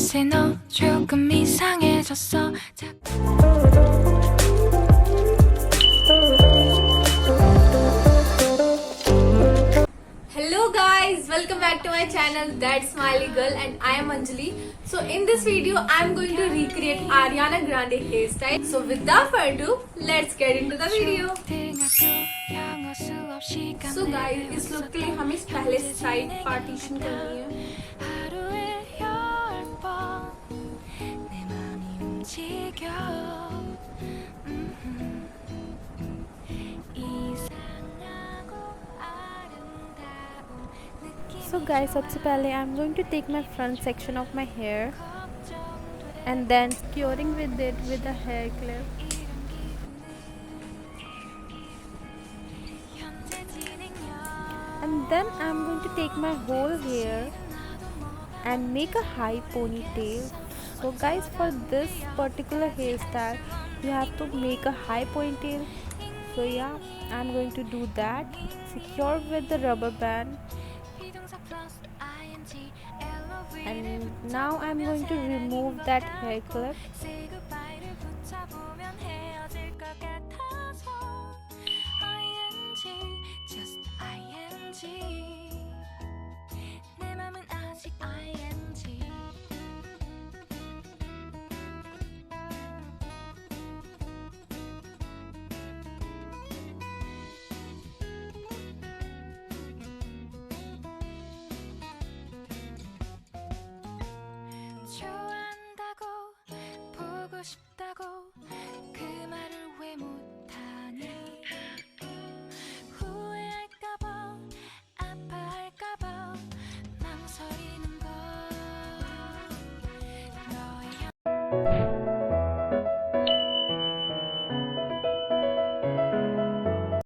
say no 조금 이상해졌어 Hello guys, welcome back to my channel That Smiley Girl and I am Anjali. So in this video I am going to recreate Ariana Grande hairstyle. So without further ado, let's get into the video. So guys, इस look के लिए हमें पहले side partition करनी है. So guys, सबसे पहले I'm going to take my front section of my hair and then securing with it with a hair clip. And then I'm going to take my whole hair and make a high ponytail. So guys, for this particular hairstyle you have to make a high ponytail. So yeah, I'm going to do that. Secure with the rubber band. And now I'm going to remove that hair clip